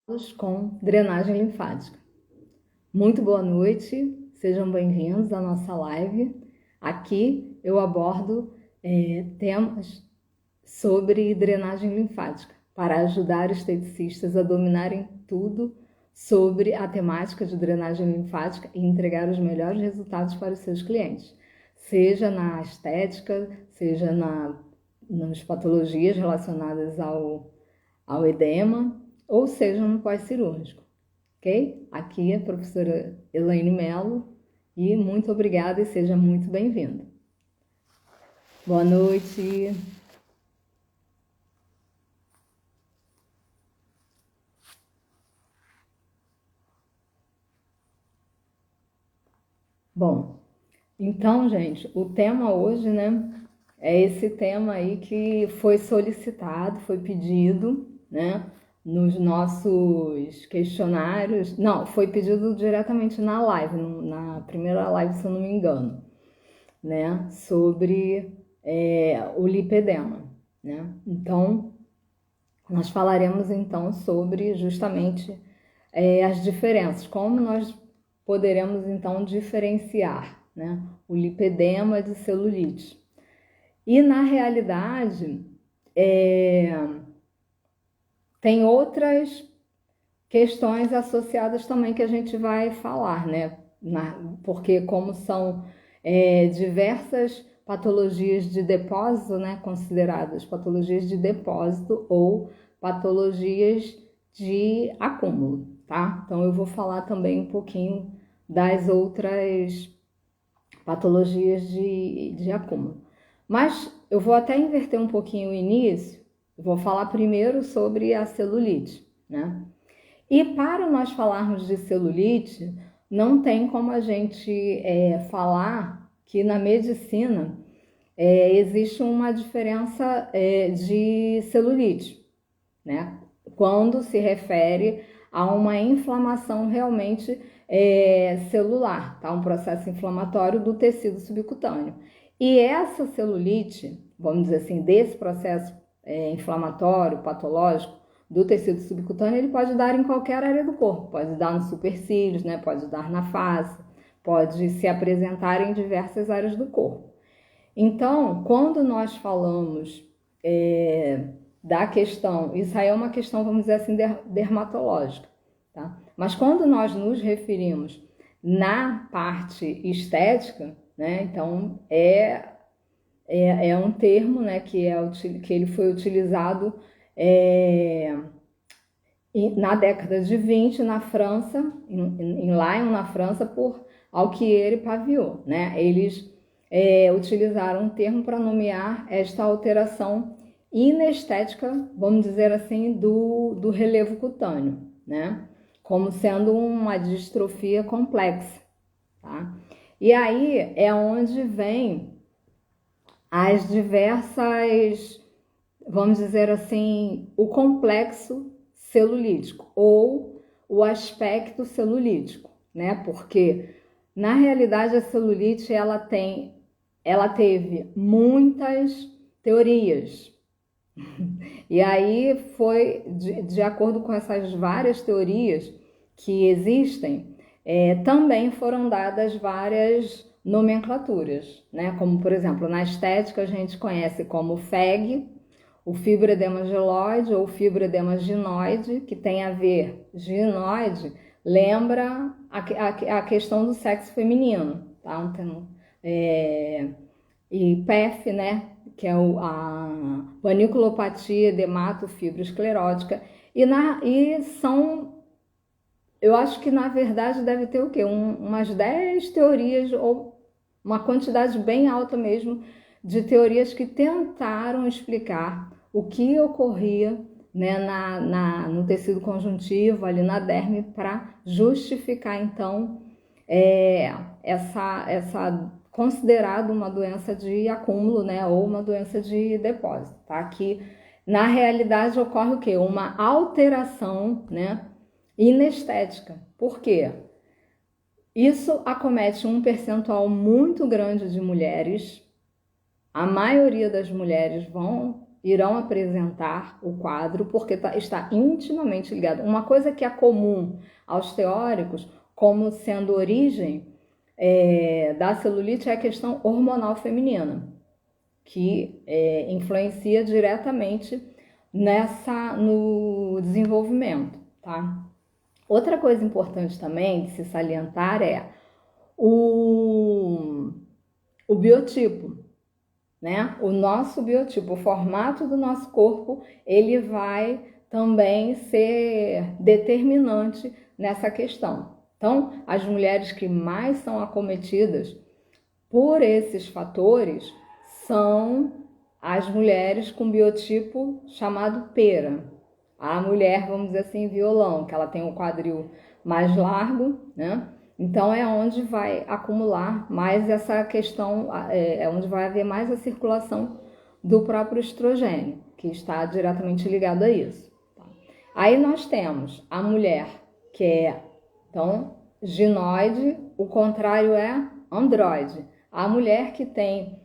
Com drenagem linfática. Muito boa noite, sejam bem-vindos à nossa live. Aqui eu abordo temas sobre drenagem linfática para ajudar esteticistas a dominarem tudo sobre a temática de drenagem linfática e entregar os melhores resultados para os seus clientes, seja na estética, seja nas patologias relacionadas ao edema, ou seja no pós-cirúrgico, ok? Aqui é a professora Elaine Mello e muito obrigada e seja muito bem-vindo. Boa noite. Bom, então, gente, o tema hoje, né, é esse tema aí que foi solicitado, foi pedido, né, nos nossos questionários. Não, foi pedido diretamente na live, na primeira live, se eu não me engano, né, sobre o lipedema, né? Então, nós falaremos então sobre justamente as diferenças, como nós poderemos então diferenciar, né, o lipedema de celulite. E na realidade, tem outras questões associadas também que a gente vai falar, né? Porque como são diversas patologias de depósito, né? Consideradas patologias de depósito ou patologias de acúmulo, tá? Então eu vou falar também um pouquinho das outras patologias de acúmulo. Mas eu vou até inverter um pouquinho o início, eu vou falar primeiro sobre a celulite, né? E para nós falarmos de celulite, não tem como a gente falar que na medicina existe uma diferença de celulite, né? Quando se refere a uma inflamação realmente celular, tá? Um processo inflamatório do tecido subcutâneo. E essa celulite, vamos dizer assim, desse processo inflamatório, patológico, do tecido subcutâneo, ele pode dar em qualquer área do corpo, pode dar nos supercílios, né? Pode dar na face, pode se apresentar em diversas áreas do corpo. Então, quando nós falamos da questão, isso aí é uma questão, vamos dizer assim, dermatológica, tá? Mas quando nós nos referimos na parte estética, né? Então, é um termo, né, que ele foi utilizado na década de 20 na França, em Lyon, na França, por Alquier e Pavillot, né? Eles utilizaram um termo para nomear esta alteração inestética, vamos dizer assim, do relevo cutâneo, né? Como sendo uma distrofia complexa, tá? E aí é onde vem as diversas, vamos dizer assim, o complexo celulítico ou o aspecto celulítico, né? Porque na realidade a celulite ela teve muitas teorias. E aí foi de acordo com essas várias teorias que existem, também foram dadas várias nomenclaturas, né? Como por exemplo, na estética a gente conhece como FEG, o fibroedema geloide ou fibroedema ginoide, que tem a ver, ginoide, lembra a questão do sexo feminino, tá? Então, e PEF, né? Que é a paniculopatia edemato-fibroesclerótica. E são, eu acho que na verdade deve ter o quê? Umas 10 teorias, ou uma quantidade bem alta mesmo, de teorias que tentaram explicar o que ocorria, né, no tecido conjuntivo, ali na derme, para justificar então essa considerado uma doença de acúmulo, né, ou uma doença de depósito, tá? Que na realidade ocorre o quê? Uma alteração, né, inestética. Por quê? Isso acomete um percentual muito grande de mulheres. A maioria das mulheres vão irão apresentar o quadro, porque está intimamente ligado. Uma coisa que é comum aos teóricos, como sendo origem da celulite, é a questão hormonal feminina, que influencia diretamente no desenvolvimento, tá? Outra coisa importante também de se salientar é o biotipo, né? O nosso biotipo, o formato do nosso corpo, ele vai também ser determinante nessa questão. Então, as mulheres que mais são acometidas por esses fatores são as mulheres com biotipo chamado pera. A mulher, vamos dizer assim, violão, que ela tem o quadril mais largo, né? Então é onde vai acumular mais essa questão, é onde vai haver mais a circulação do próprio estrogênio, que está diretamente ligado a isso. Tá? Aí nós temos a mulher que é, então, ginoide, o contrário é androide. A mulher que tem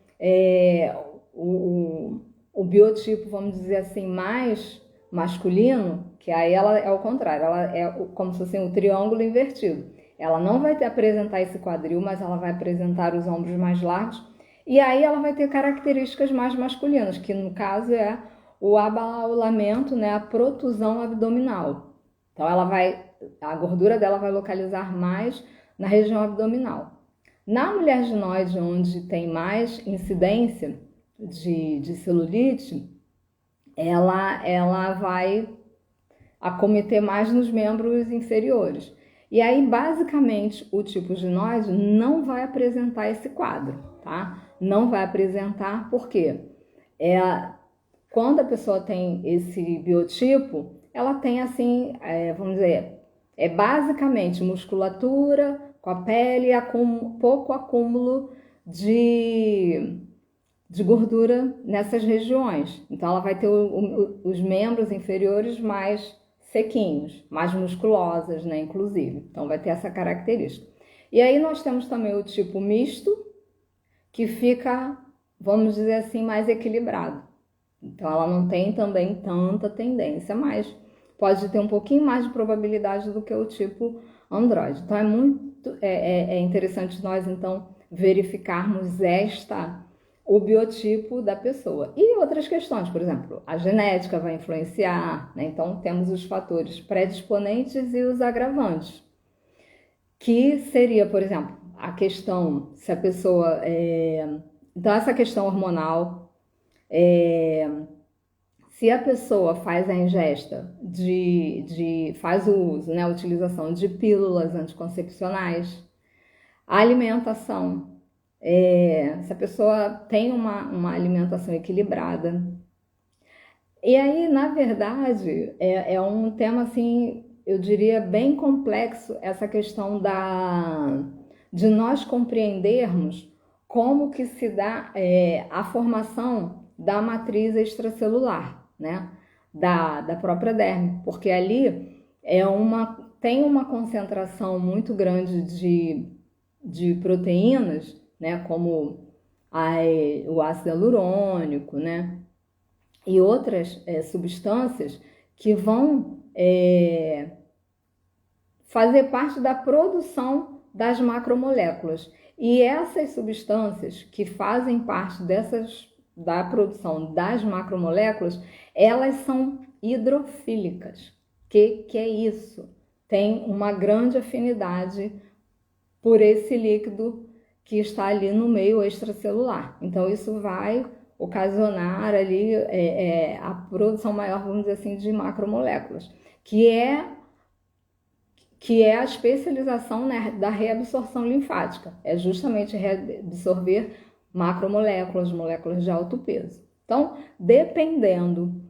o biotipo, vamos dizer assim, mais masculino, que aí ela é o contrário, ela é como se fosse um triângulo invertido. Ela não vai apresentar esse quadril, mas ela vai apresentar os ombros mais largos, e aí ela vai ter características mais masculinas, que no caso é o abaulamento, né, a protusão abdominal. Então a gordura dela vai localizar mais na região abdominal. Na mulher ginoide, onde tem mais incidência de celulite, ela vai acometer mais nos membros inferiores. E aí, basicamente, o tipo ginoide não vai apresentar esse quadro, tá? Não vai apresentar porque quando a pessoa tem esse biotipo, ela tem assim, vamos dizer, basicamente musculatura com a pele, pouco acúmulo de gordura nessas regiões. Então ela vai ter os membros inferiores mais sequinhos, mais musculosas, né, inclusive. Então vai ter essa característica. E aí nós temos também o tipo misto, que fica, vamos dizer assim, mais equilibrado. Então ela não tem também tanta tendência, mas pode ter um pouquinho mais de probabilidade do que o tipo androide. Então é interessante nós então verificarmos o biotipo da pessoa. E outras questões, por exemplo, a genética vai influenciar, né? Então temos os fatores predisponentes e os agravantes, que seria, por exemplo, a questão se a pessoa... Então essa questão hormonal, se a pessoa faz a ingesta faz o uso, né, a utilização de pílulas anticoncepcionais, a alimentação, se a pessoa tem uma alimentação equilibrada. E aí, na verdade, é um tema, assim, eu diria, bem complexo, essa questão de nós compreendermos como que se dá a formação da matriz extracelular, né? Da própria derme, porque ali tem uma concentração muito grande de proteínas, né, como o ácido hialurônico, né, e outras substâncias que vão fazer parte da produção das macromoléculas. E essas substâncias que fazem parte da produção das macromoléculas, elas são hidrofílicas. Que é isso? Tem uma grande afinidade por esse líquido que está ali no meio extracelular. Então, isso vai ocasionar ali a produção maior, vamos dizer assim, de macromoléculas, que é a especialização, né, da reabsorção linfática. É justamente reabsorver macromoléculas, moléculas de alto peso. Então, dependendo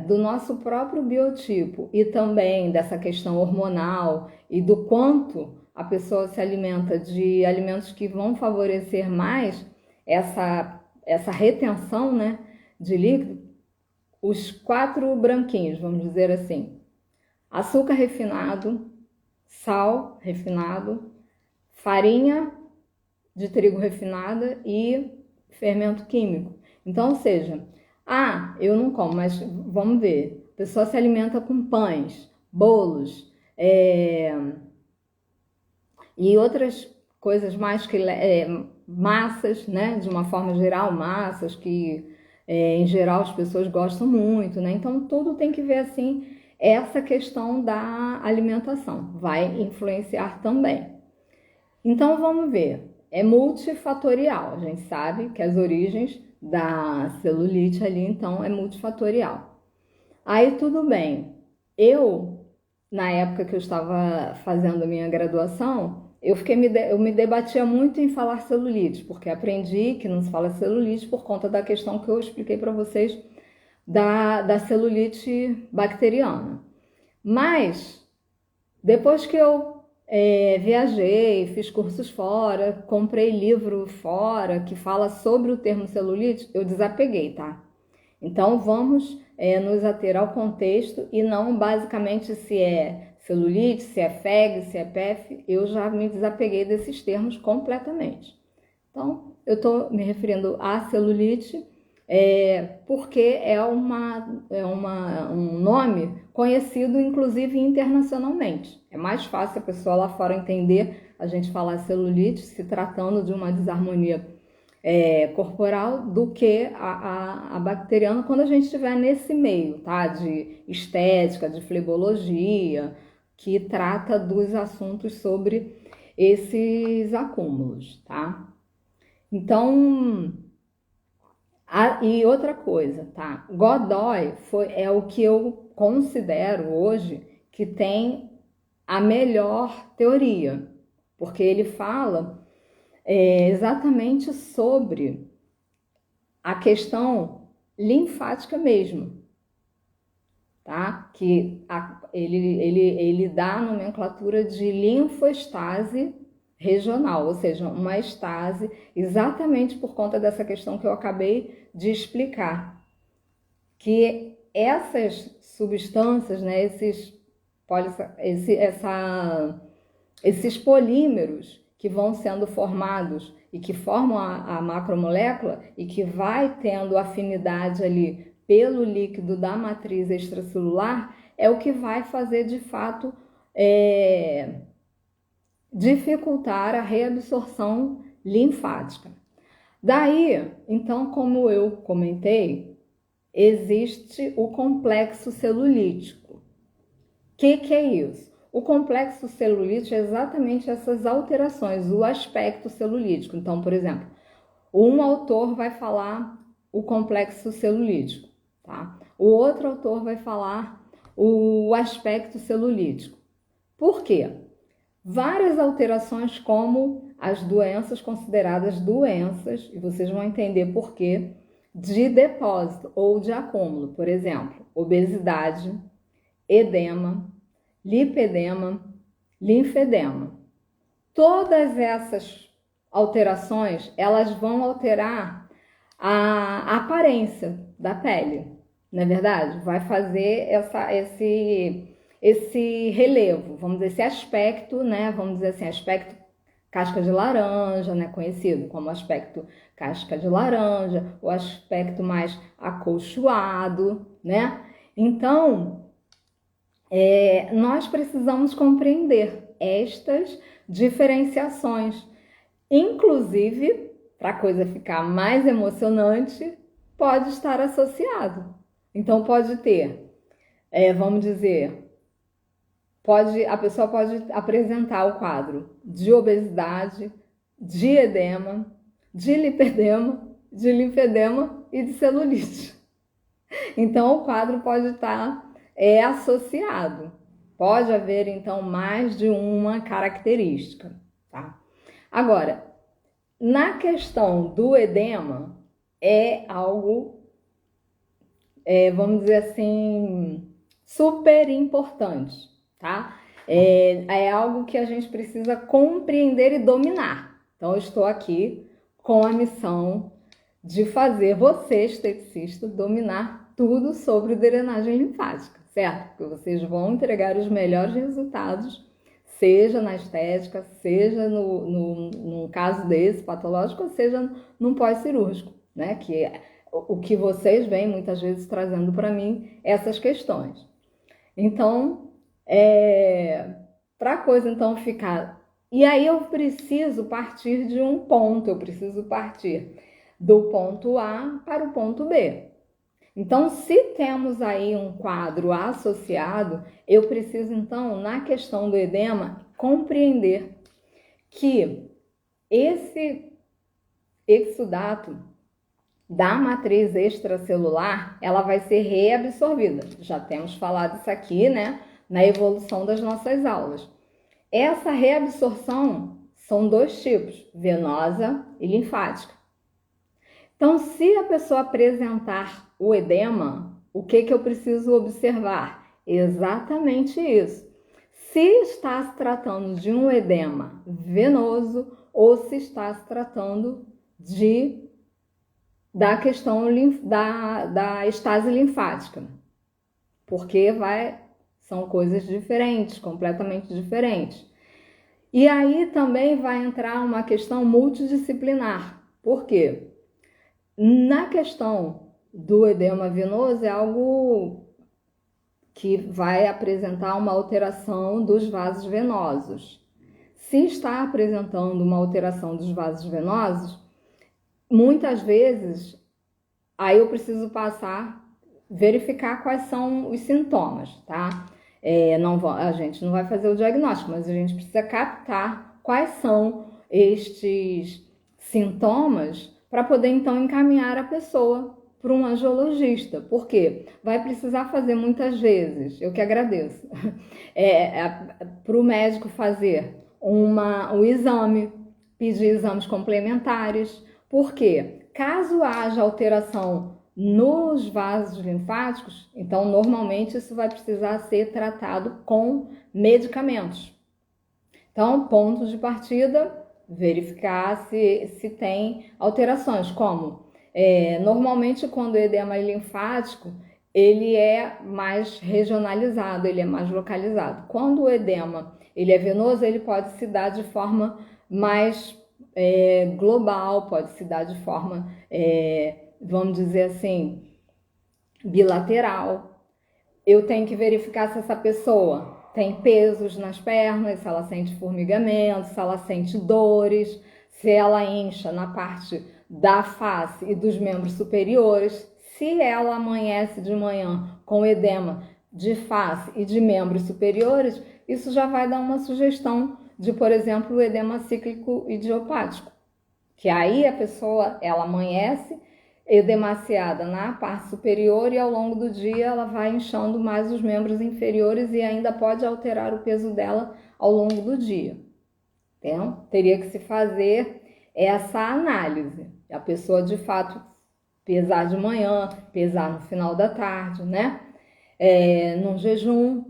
do nosso próprio biotipo e também dessa questão hormonal e do quanto a pessoa se alimenta de alimentos que vão favorecer mais essa retenção, né, de líquido, os 4 branquinhos, vamos dizer assim: açúcar refinado, sal refinado, farinha de trigo refinada e fermento químico. Então, ou seja, Ah, eu não como, mas vamos ver. A pessoa se alimenta com pães, bolos, e outras coisas mais que massas, né? De uma forma geral, massas que em geral as pessoas gostam muito, né? Então tudo tem que ver assim essa questão da alimentação vai influenciar também. Então vamos ver, é multifatorial. A gente sabe que as origens da celulite ali então é multifatorial. Aí tudo bem. Eu, na época que eu estava fazendo a minha graduação, eu me debatia muito em falar celulite, porque aprendi que não se fala celulite por conta da questão que eu expliquei para vocês da celulite bacteriana. Mas, depois que eu viajei, fiz cursos fora, comprei livro fora que fala sobre o termo celulite, eu desapeguei, tá? Então vamos nos ater ao contexto e não basicamente se é celulite, se é FEG, se é PEF, eu já me desapeguei desses termos completamente. Então eu estou me referindo à celulite porque um nome conhecido inclusive internacionalmente. É mais fácil a pessoa lá fora entender a gente falar celulite se tratando de uma desarmonia corporal do que a bacteriana quando a gente estiver nesse meio, tá? De estética, de flebologia, que trata dos assuntos sobre esses acúmulos, tá? Então, e outra coisa, tá? Godoy é o que eu considero hoje que tem a melhor teoria, porque ele fala exatamente sobre a questão linfática mesmo, tá? Que ele dá a nomenclatura de linfoestase regional, ou seja, uma estase exatamente por conta dessa questão que eu acabei de explicar, que essas substâncias, né, esses polímeros que vão sendo formados e que formam a macromolécula e que vai tendo afinidade ali pelo líquido da matriz extracelular, é o que vai fazer de fato dificultar a reabsorção linfática. Daí, então, como eu comentei, existe o complexo celulítico. O que é isso? O complexo celulítico é exatamente essas alterações, o aspecto celulítico. Então, por exemplo, um autor vai falar o complexo celulítico, tá? O outro autor vai falar o aspecto celulítico. Por quê? Várias alterações, como as doenças consideradas doenças, e vocês vão entender por quê, de depósito ou de acúmulo. Por exemplo, obesidade, edema, lipedema, linfedema. Todas essas alterações, elas vão alterar a aparência da pele, não é verdade? Vai fazer esse relevo, vamos dizer, esse aspecto, né? Vamos dizer assim, aspecto casca de laranja, né? Conhecido como aspecto casca de laranja, o aspecto mais acolchoado, né? Então, nós precisamos compreender estas diferenciações. Inclusive, para a coisa ficar mais emocionante, pode estar associado. Então, pode ter, vamos dizer, a pessoa pode apresentar o quadro de obesidade, de edema, de lipedema, de linfedema e de celulite. Então, o quadro pode estar associado. Pode haver, então, mais de uma característica, tá? Agora, na questão do edema, é algo, vamos dizer assim, super importante, tá? É algo que a gente precisa compreender e dominar. Então, eu estou aqui com a missão de fazer você, esteticista, dominar tudo sobre drenagem linfática, certo? Porque vocês vão entregar os melhores resultados, seja na estética, seja num caso desse patológico, ou seja num pós-cirúrgico, né? Que o que vocês vêm muitas vezes trazendo para mim essas questões. Então, para a coisa então ficar... E aí eu preciso partir de um ponto, eu preciso partir do ponto A para o ponto B. Então, se temos aí um quadro associado, eu preciso então, na questão do edema, compreender que esse exudato da matriz extracelular, ela vai ser reabsorvida. Já temos falado isso aqui, né, na evolução das nossas aulas. Essa reabsorção são dois tipos, venosa e linfática. Então, se a pessoa apresentar o edema, o que eu preciso observar? Exatamente isso. Se está se tratando de um edema venoso ou se está se tratando da questão da estase linfática, porque são coisas diferentes, completamente diferentes. E aí também vai entrar uma questão multidisciplinar. Por quê? Na questão do edema venoso é algo que vai apresentar uma alteração dos vasos venosos. Se está apresentando uma alteração dos vasos venosos, muitas vezes aí eu preciso verificar quais são os sintomas, tá? A gente não vai fazer o diagnóstico, mas a gente precisa captar quais são estes sintomas para poder então encaminhar a pessoa para um angiologista. Por quê? Vai precisar fazer muitas vezes, eu que agradeço, para o médico fazer um exame, pedir exames complementares. Por quê? Caso haja alteração nos vasos linfáticos, então normalmente isso vai precisar ser tratado com medicamentos. Então, ponto de partida, verificar se tem alterações, como normalmente quando o edema é linfático, ele é mais regionalizado, ele é mais localizado. Quando o edema ele é venoso, ele pode se dar de forma mais global, pode se dar de forma, vamos dizer assim, bilateral. Eu tenho que verificar se essa pessoa tem pesos nas pernas, se ela sente formigamento, se ela sente dores, se ela incha na parte da face e dos membros superiores. Se ela amanhece de manhã com edema de face e de membros superiores, isso já vai dar uma sugestão de, por exemplo, o edema cíclico idiopático, que aí a pessoa, ela amanhece edemaciada na parte superior e ao longo do dia ela vai inchando mais os membros inferiores e ainda pode alterar o peso dela ao longo do dia. Então, teria que se fazer essa análise. A pessoa, de fato, pesar de manhã, pesar no final da tarde, né? Num jejum,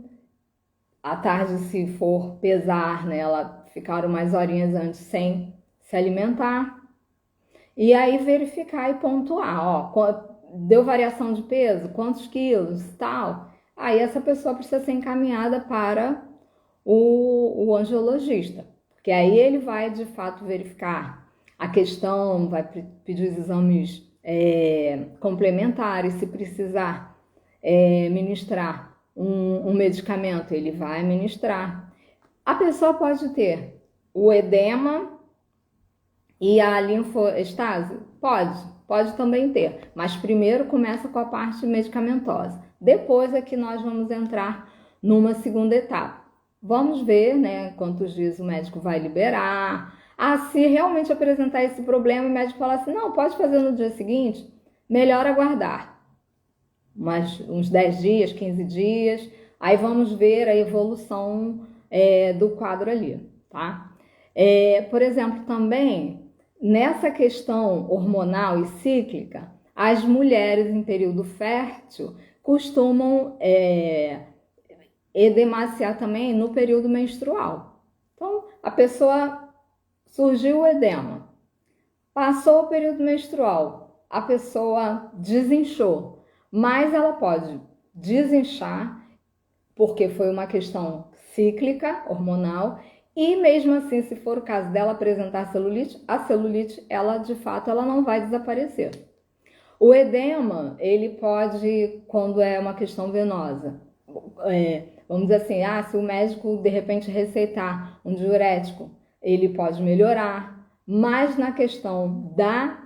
à tarde, se for pesar, né, ela ficar umas horinhas antes sem se alimentar. E aí verificar e pontuar, deu variação de peso, quantos quilos, tal. Aí essa pessoa precisa ser encaminhada para o angiologista, porque aí ele vai de fato verificar a questão, vai pedir os exames complementares, se precisar ministrar um medicamento, ele vai ministrar. A pessoa pode ter o edema e a linfoestase? Pode também ter, mas primeiro começa com a parte medicamentosa. Depois é que nós vamos entrar numa segunda etapa. Vamos ver, né, quantos dias o médico vai liberar. Se realmente apresentar esse problema, o médico falar assim, não, pode fazer no dia seguinte, melhor aguardar. Uns 10 dias, 15 dias, aí vamos ver a evolução do quadro ali, tá? Por exemplo, também, nessa questão hormonal e cíclica, as mulheres em período fértil costumam edemaciar também no período menstrual. Então, a pessoa surgiu o edema, passou o período menstrual, a pessoa desinchou, mas ela pode desinchar porque foi uma questão cíclica, hormonal, e mesmo assim, se for o caso dela apresentar celulite, a celulite, ela de fato, ela não vai desaparecer. O edema, ele pode, quando é uma questão venosa, vamos dizer assim, se o médico de repente receitar um diurético, ele pode melhorar, mas na questão da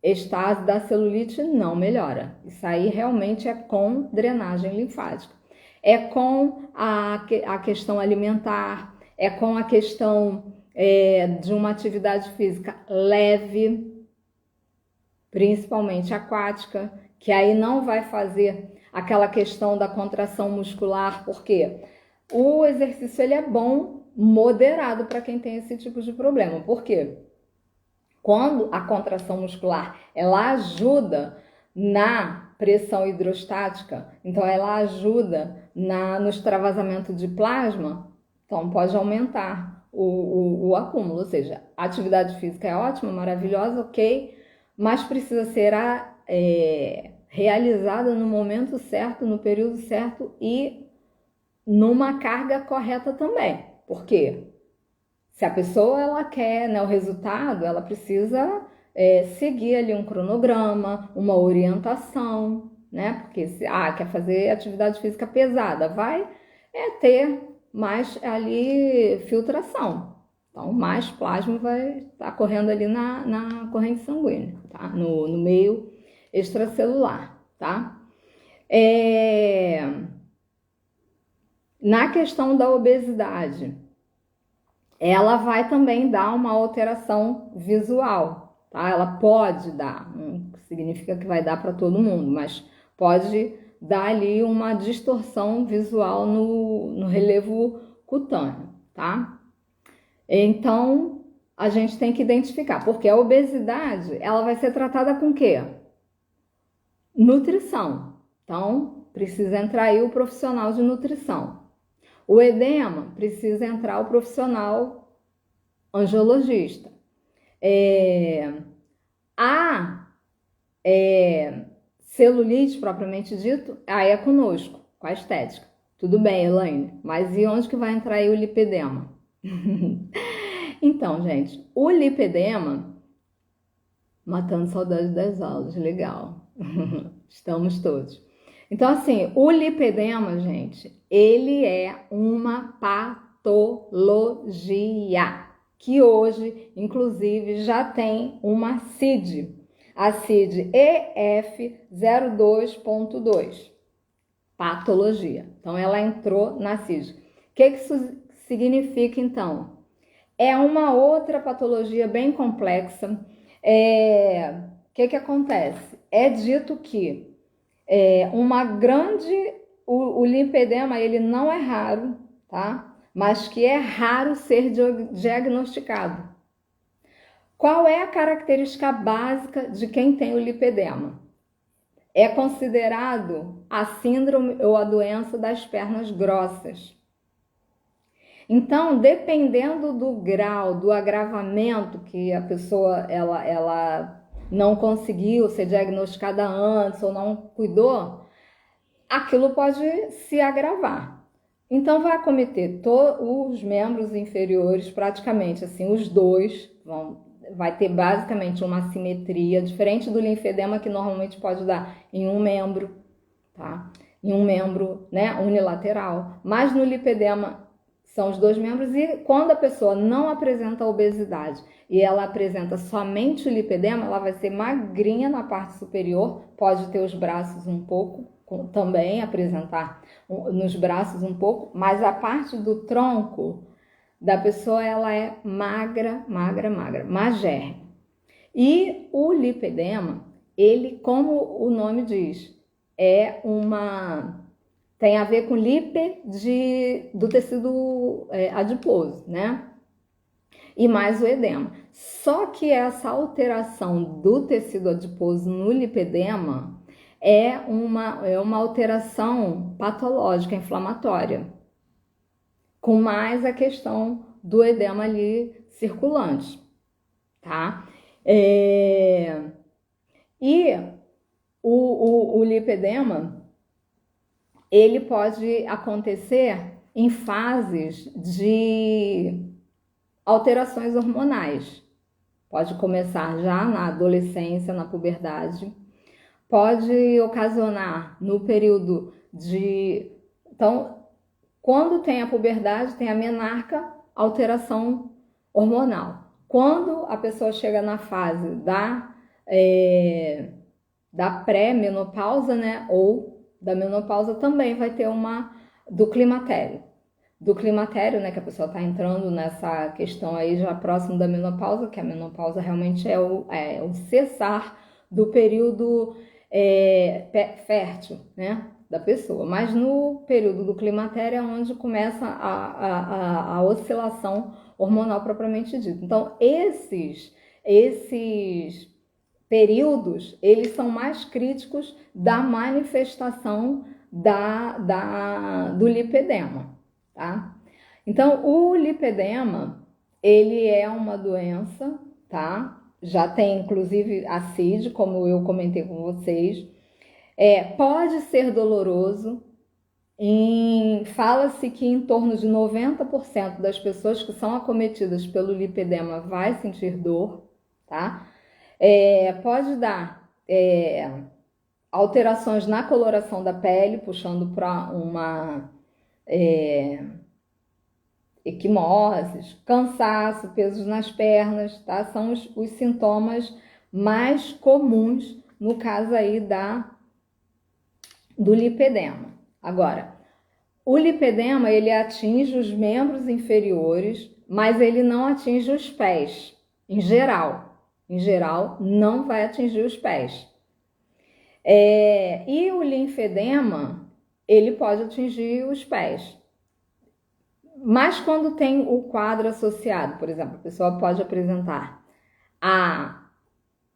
estase da celulite não melhora. Isso aí realmente é com drenagem linfática. É com a questão alimentar, é com a questão de uma atividade física leve, principalmente aquática, que aí não vai fazer aquela questão da contração muscular, porque o exercício ele é bom, moderado para quem tem esse tipo de problema. Por quê? Quando a contração muscular ela ajuda na pressão hidrostática, então ela ajuda no extravasamento de plasma, então pode aumentar o acúmulo, ou seja, a atividade física é ótima, maravilhosa, ok, mas precisa ser realizada no momento certo, no período certo e numa carga correta também. Por quê? Se a pessoa ela quer, né, o resultado, ela precisa seguir ali um cronograma, uma orientação, né? Porque se quer fazer atividade física pesada, vai ter mais ali filtração. Então, mais plasma vai estar correndo ali na corrente sanguínea, tá? No meio extracelular, tá? Na questão da obesidade, ela vai também dar uma alteração visual, tá? Ela pode dar, não significa que vai dar para todo mundo, mas pode dar ali uma distorção visual no relevo cutâneo, tá? Então, a gente tem que identificar, porque a obesidade, ela vai ser tratada com o quê? Nutrição. Então, precisa entrar aí o profissional de nutrição. O edema, precisa entrar o profissional angiologista. A celulite, propriamente dito, aí é conosco, com a estética. Tudo bem, Elaine, mas e onde que vai entrar aí o lipedema? Então, gente, o lipedema, matando saudade das aulas, legal. Estamos todos. Então, assim, o lipedema, gente, ele é uma patologia que hoje, inclusive, já tem uma CID, a CID EF02.2, patologia. Então, ela entrou na CID. O que isso significa, então? É uma outra patologia bem complexa. O que acontece? É dito que o lipedema ele não é raro, tá? Mas que é raro ser diagnosticado. Qual é a característica básica de quem tem o lipedema? É considerado a síndrome ou a doença das pernas grossas. Então, dependendo do grau, do agravamento que a pessoa ela não conseguiu ser diagnosticada antes ou não cuidou, aquilo pode se agravar. Então, vai acometer os membros inferiores, praticamente assim, os dois, vai ter basicamente uma assimetria, diferente do linfedema que normalmente pode dar em um membro, tá? Em um membro, né, unilateral. Mas no lipedema são os dois membros e quando a pessoa não apresenta obesidade e ela apresenta somente o lipedema, ela vai ser magrinha na parte superior, pode ter os braços um pouco, também apresentar nos braços um pouco, mas a parte do tronco da pessoa ela é magra, magérrima. E o lipedema, ele, como o nome diz, tem a ver com lipe do tecido adiposo, né? E mais o edema. Só que essa alteração do tecido adiposo no lipedema é uma alteração patológica, inflamatória, com mais a questão do edema ali circulante, tá? E o lipedema, ele pode acontecer em fases de alterações hormonais, pode começar já na adolescência, na puberdade, pode ocasionar no período de... Então, quando tem a puberdade, tem a menarca, alteração hormonal. Quando a pessoa chega na fase da pré-menopausa, né, ou da menopausa, também vai ter uma do climatério. Do climatério, né, que a pessoa está entrando nessa questão aí já próximo da menopausa, que a menopausa realmente é o cessar do período fértil, né, da pessoa. Mas no período do climatério é onde começa a oscilação hormonal propriamente dita. Então, esses períodos, eles são mais críticos da manifestação do lipedema, tá? Então, o lipedema, ele é uma doença, tá? Já tem, inclusive, a CID, como eu comentei com vocês. Pode ser doloroso. Fala-se que em torno de 90% das pessoas que são acometidas pelo lipedema vai sentir dor, tá? Pode dar alterações na coloração da pele, puxando para uma equimoses, cansaço, pesos nas pernas, tá? São os sintomas mais comuns no caso aí do lipedema. Agora, o lipedema, ele atinge os membros inferiores, mas ele não atinge os pés, em geral. Em geral, não vai atingir os pés. E o linfedema, ele pode atingir os pés. Mas quando tem o quadro associado, por exemplo, a pessoa pode apresentar a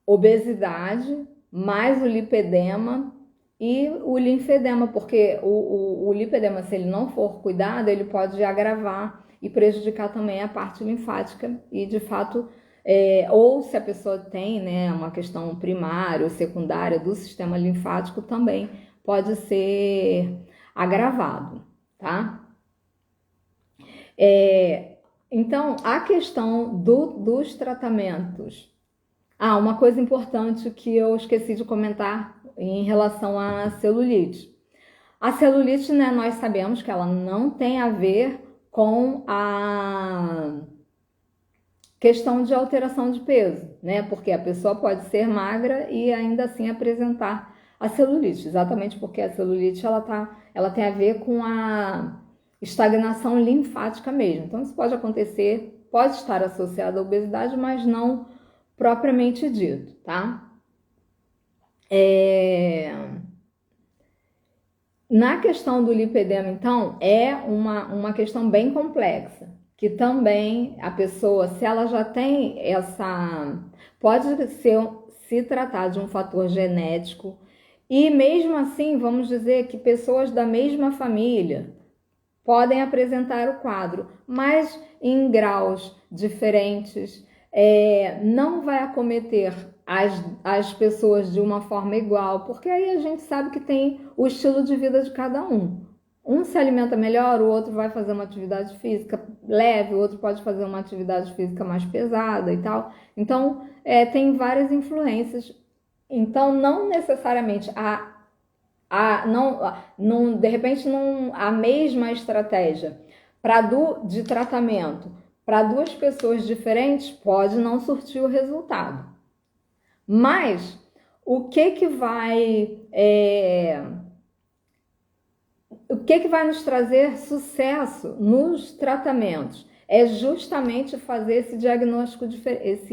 obesidade, mais o lipedema e o linfedema, porque o lipedema, se ele não for cuidado, ele pode agravar e prejudicar também a parte linfática e, de fato, ou se a pessoa tem, né, uma questão primária ou secundária do sistema linfático, também pode ser agravado, tá? Então, a questão dos tratamentos. Uma coisa importante que eu esqueci de comentar em relação à celulite. A celulite, né, nós sabemos que ela não tem a ver com a questão de alteração de peso, né? Porque a pessoa pode ser magra e ainda assim apresentar a celulite, exatamente porque a celulite ela tem a ver com a estagnação linfática mesmo. Então isso pode acontecer, pode estar associado à obesidade, mas não propriamente dito, tá? Na questão do lipedema, então, é uma questão bem complexa, que também a pessoa, se ela já tem pode se tratar de um fator genético, e mesmo assim, vamos dizer que pessoas da mesma família podem apresentar o quadro, mas em graus diferentes, não vai acometer as pessoas de uma forma igual, porque aí a gente sabe que tem o estilo de vida de cada um. Um se alimenta melhor, o outro vai fazer uma atividade física leve, o outro pode fazer uma atividade física mais pesada e tal. Então, tem várias influências. Então, não necessariamente de repente, a mesma estratégia de tratamento para duas pessoas diferentes pode não surtir o resultado. Mas o que vai nos trazer sucesso nos tratamentos é justamente fazer esse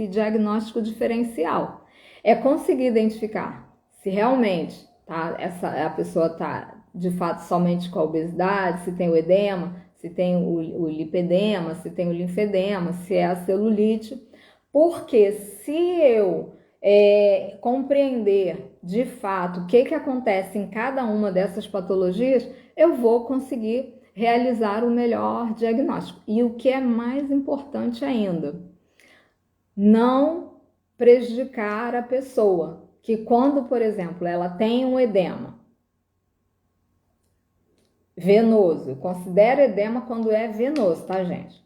diagnóstico diferencial. É conseguir identificar se realmente a pessoa está de fato somente com a obesidade, se tem o edema, se tem o lipedema, se tem o linfedema, se é a celulite. Porque se eu compreender de fato o que acontece em cada uma dessas patologias, eu vou conseguir realizar o melhor diagnóstico. E o que é mais importante ainda, não prejudicar a pessoa, que quando, por exemplo, ela tem um edema venoso, considera edema quando é venoso, tá, gente?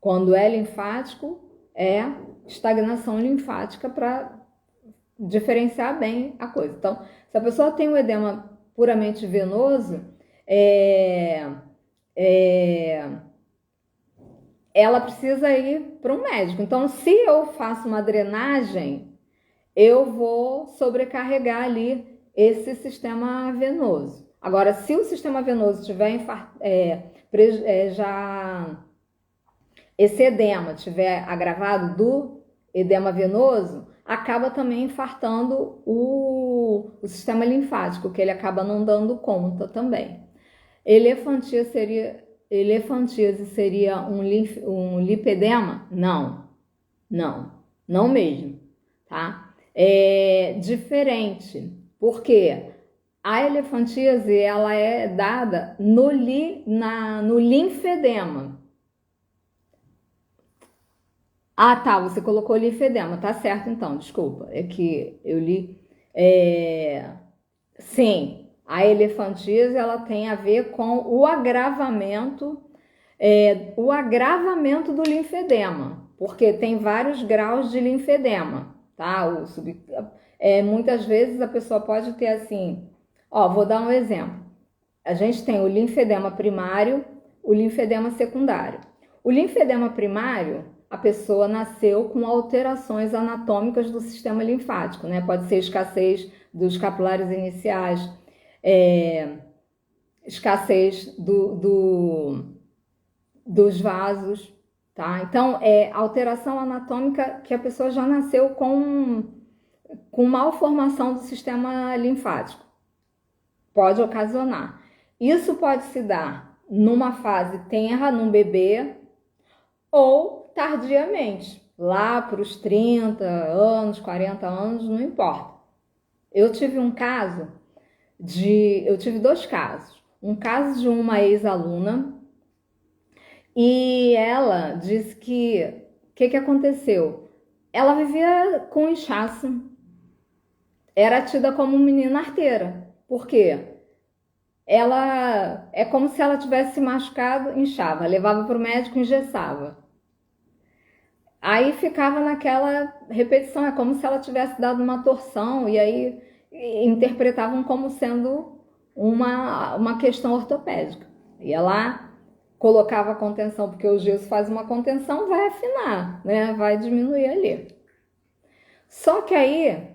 Quando é linfático, é estagnação linfática, para diferenciar bem a coisa. Então, se a pessoa tem um edema puramente venoso, ela precisa ir para um médico. Então, se eu faço uma drenagem, eu vou sobrecarregar ali esse sistema venoso. Agora, se o sistema venoso tiver esse edema tiver agravado do edema venoso, acaba também infartando o sistema linfático, que ele acaba não dando conta também. Elefantíase seria um lipedema? Não mesmo, tá? É diferente, porque a elefantíase, ela é dada no linfedema. Ah, tá, você colocou linfedema, tá certo então, desculpa, é que eu li. Sim, a elefantíase, ela tem a ver com o agravamento do linfedema, porque tem vários graus de linfedema, tá? Muitas vezes a pessoa pode ter assim, vou dar um exemplo. A gente tem o linfedema primário, o linfedema secundário. O linfedema primário, a pessoa nasceu com alterações anatômicas do sistema linfático, né? Pode ser escassez dos capilares iniciais, escassez dos vasos, tá? Então, alteração anatômica que a pessoa já nasceu com malformação do sistema linfático. Pode ocasionar. Isso pode se dar numa fase tenra, num bebê, ou tardiamente, lá para os 30 anos, 40 anos, não importa. Eu tive dois casos. Um caso de uma ex-aluna, e ela disse que o que aconteceu? Ela vivia com inchaço, era tida como menina arteira. Por quê? Ela é como se ela tivesse se machucado, inchava, levava para o médico, engessava. Aí ficava naquela repetição, é como se ela tivesse dado uma torção, e aí interpretavam como sendo uma questão ortopédica. Ia lá, colocava a contenção, porque o gesso faz uma contenção, vai afinar, né? Vai diminuir ali. Só que aí,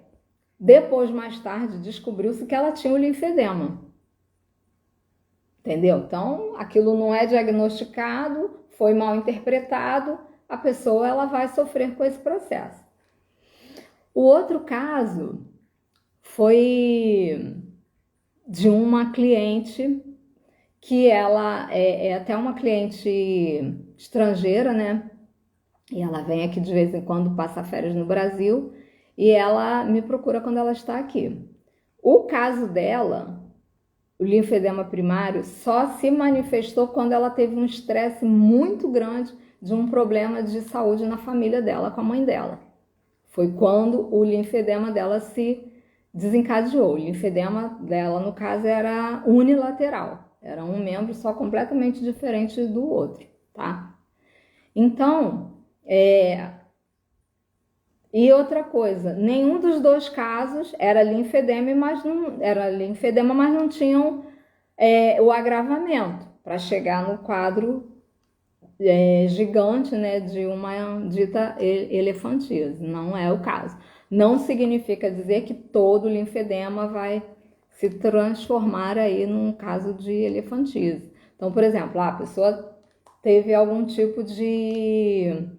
depois, mais tarde, descobriu-se que ela tinha o linfedema. Entendeu? Então, aquilo não é diagnosticado, foi mal interpretado, a pessoa ela vai sofrer com esse processo. O outro caso foi de uma cliente que ela é até uma cliente estrangeira, né? E ela vem aqui de vez em quando, passa férias no Brasil, e ela me procura quando ela está aqui. O caso dela, o linfedema primário, só se manifestou quando ela teve um estresse muito grande de um problema de saúde na família dela, com a mãe dela. Foi quando o linfedema dela se desencadeou. O linfedema dela, no caso, era unilateral. Era um membro só completamente diferente do outro, tá? Então, e outra coisa, nenhum dos dois casos era linfedema, mas não tinham o agravamento para chegar no quadro gigante, né, de uma dita elefantíase. Não é o caso. Não significa dizer que todo linfedema vai se transformar aí num caso de elefantíase. Então, por exemplo, a pessoa teve algum tipo de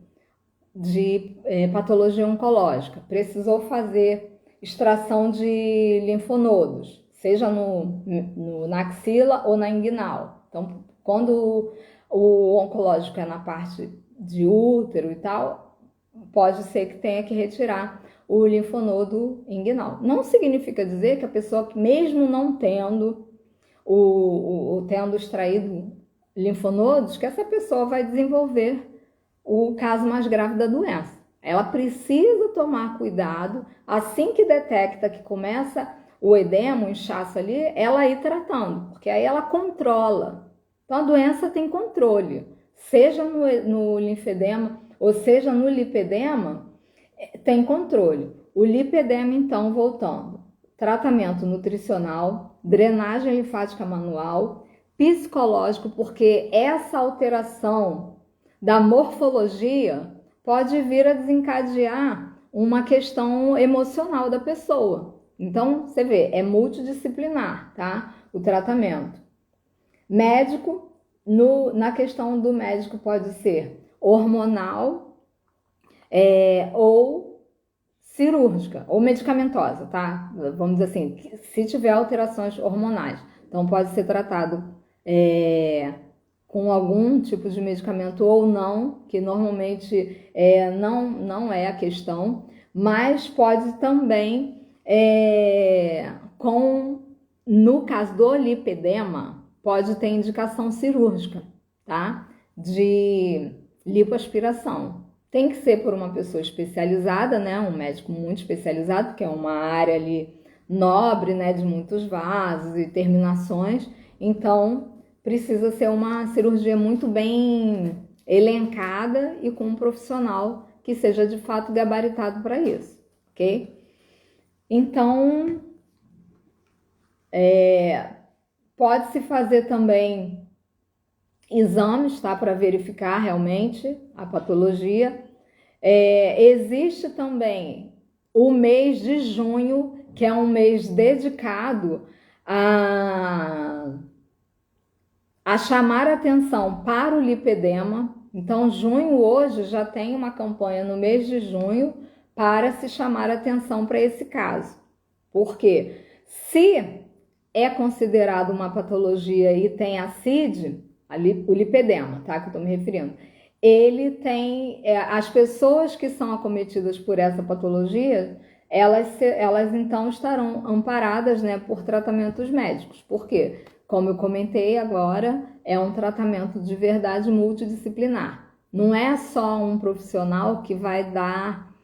patologia oncológica, precisou fazer extração de linfonodos, seja na axila ou na inguinal. Então, quando o oncológico é na parte de útero e tal, pode ser que tenha que retirar o linfonodo inguinal. Não significa dizer que a pessoa, mesmo não tendo tendo extraído linfonodos, que essa pessoa vai desenvolver o caso mais grave da doença. Ela precisa tomar cuidado, assim que detecta que começa o edema, o inchaço ali, ela ir tratando, porque aí ela controla. Então a doença tem controle. seja no linfedema ou seja no lipedema, tem controle. O lipedema, então, voltando, tratamento nutricional, drenagem linfática manual, psicológico, porque essa alteração da morfologia pode vir a desencadear uma questão emocional da pessoa. Então, você vê, é multidisciplinar, tá? O tratamento. Médico, na questão do médico pode ser hormonal ou cirúrgica, ou medicamentosa, tá? Vamos dizer assim, se tiver alterações hormonais. Então, pode ser tratado com algum tipo de medicamento ou não, que normalmente não é a questão, mas pode também, no caso do lipedema, pode ter indicação cirúrgica, tá? De lipoaspiração. Tem que ser por uma pessoa especializada, né? Um médico muito especializado, que é uma área ali nobre, né? De muitos vasos e terminações. Então, precisa ser uma cirurgia muito bem elencada e com um profissional que seja de fato gabaritado para isso, ok? Então, pode-se fazer também exames, tá? Para verificar realmente a patologia. Existe também o mês de junho, que é um mês dedicado a chamar atenção para o lipedema. Então, junho hoje já tem uma campanha no mês de junho para se chamar atenção para esse caso. Por quê? Se é considerado uma patologia e tem a CID, o lipedema, tá? Que eu estou me referindo. Ele tem, as pessoas que são acometidas por essa patologia, elas então estarão amparadas, né, por tratamentos médicos. Por quê? Como eu comentei agora, é um tratamento de verdade multidisciplinar. Não é só um profissional que vai dar,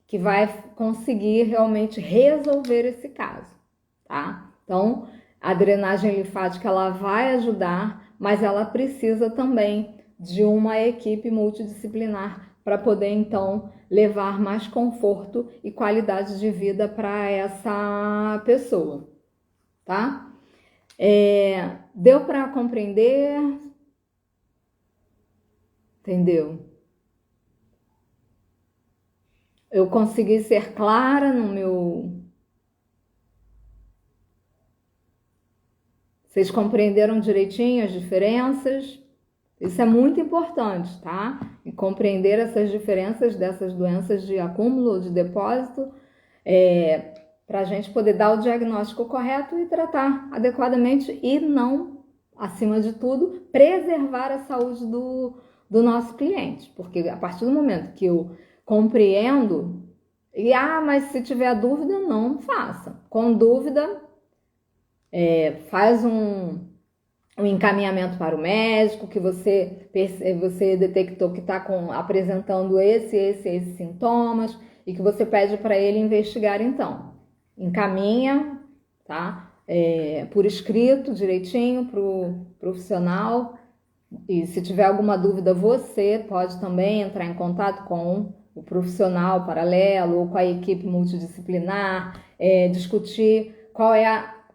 que vai conseguir realmente resolver esse caso, tá? Então, a drenagem linfática ela vai ajudar, mas ela precisa também de uma equipe multidisciplinar para poder então levar mais conforto e qualidade de vida para essa pessoa, tá? Deu para compreender? Entendeu? Eu consegui ser clara no meu... Vocês compreenderam direitinho as diferenças? Isso é muito importante, tá? E compreender essas diferenças dessas doenças de acúmulo ou de depósito, para a gente poder dar o diagnóstico correto e tratar adequadamente e não, acima de tudo, preservar a saúde do nosso cliente. Porque a partir do momento que eu compreendo, mas se tiver dúvida, não faça. Com dúvida, faz um encaminhamento para o médico, que você detectou que está apresentando esses sintomas e que você pede para ele investigar então. Encaminha, tá? Por escrito, direitinho, para o profissional. E se tiver alguma dúvida, você pode também entrar em contato com o profissional paralelo ou com a equipe multidisciplinar, discutir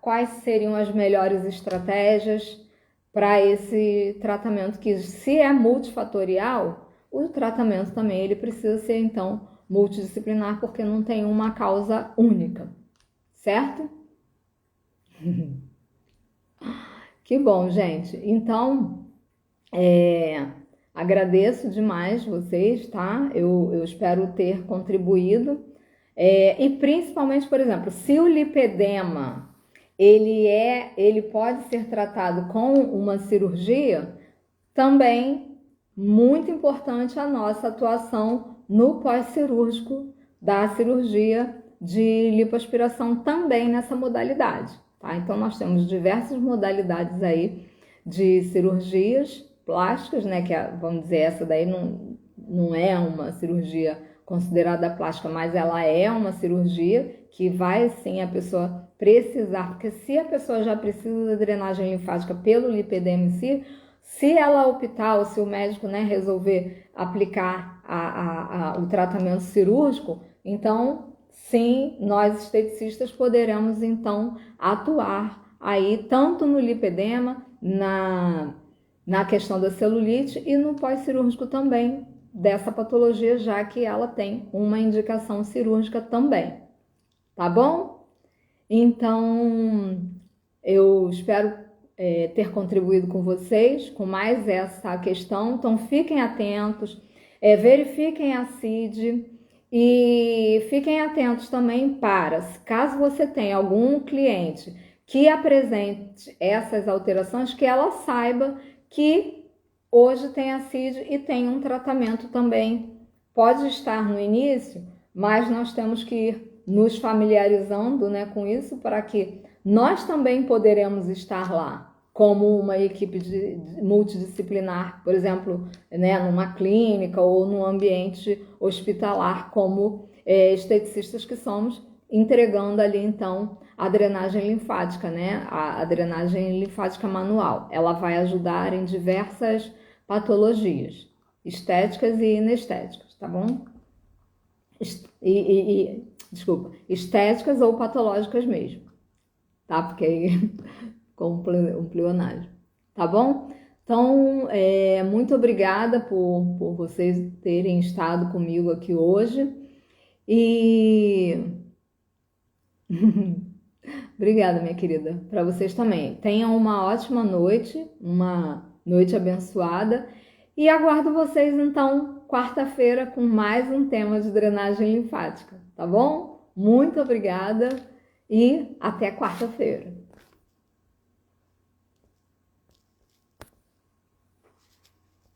quais seriam as melhores estratégias para esse tratamento, que se é multifatorial, o tratamento também ele precisa ser então multidisciplinar, porque não tem uma causa única, certo? Que bom, gente. Então, agradeço demais vocês, tá? Eu espero ter contribuído. E principalmente, por exemplo, se o lipedema ele pode ser tratado com uma cirurgia, também muito importante a nossa atuação no pós-cirúrgico da cirurgia de lipoaspiração também nessa modalidade, tá? Então nós temos diversas modalidades aí de cirurgias plásticas, né? Que vamos dizer, essa daí não é uma cirurgia considerada plástica, mas ela é uma cirurgia que vai sim a pessoa precisar, porque se a pessoa já precisa da drenagem linfática pelo lipedema em si, Se ela optar, ou se o médico, né, resolver aplicar o tratamento cirúrgico, então, sim, nós esteticistas poderemos, então, atuar aí tanto no lipedema, na questão da celulite e no pós-cirúrgico também, dessa patologia, já que ela tem uma indicação cirúrgica também. Tá bom? Então, eu espero ter contribuído com vocês com mais essa questão. Então, fiquem atentos, verifiquem a CID e fiquem atentos também para, caso você tenha algum cliente que apresente essas alterações, que ela saiba que hoje tem a CID e tem um tratamento também. Pode estar no início, mas nós temos que ir nos familiarizando, né, com isso, para que nós também poderemos estar lá como uma equipe multidisciplinar, por exemplo, né, numa clínica ou num ambiente hospitalar, como esteticistas que somos, entregando ali então a drenagem linfática, né, a drenagem linfática manual. Ela vai ajudar em diversas patologias estéticas e inestéticas, tá bom? Desculpa, estéticas ou patológicas mesmo, tá? Porque aí com um pleonasmo, tá bom? Então, muito obrigada por vocês terem estado comigo aqui hoje e obrigada, minha querida, para vocês também. Tenham uma ótima noite, uma noite abençoada e aguardo vocês então quarta-feira com mais um tema de drenagem linfática, tá bom? Muito obrigada e até quarta-feira.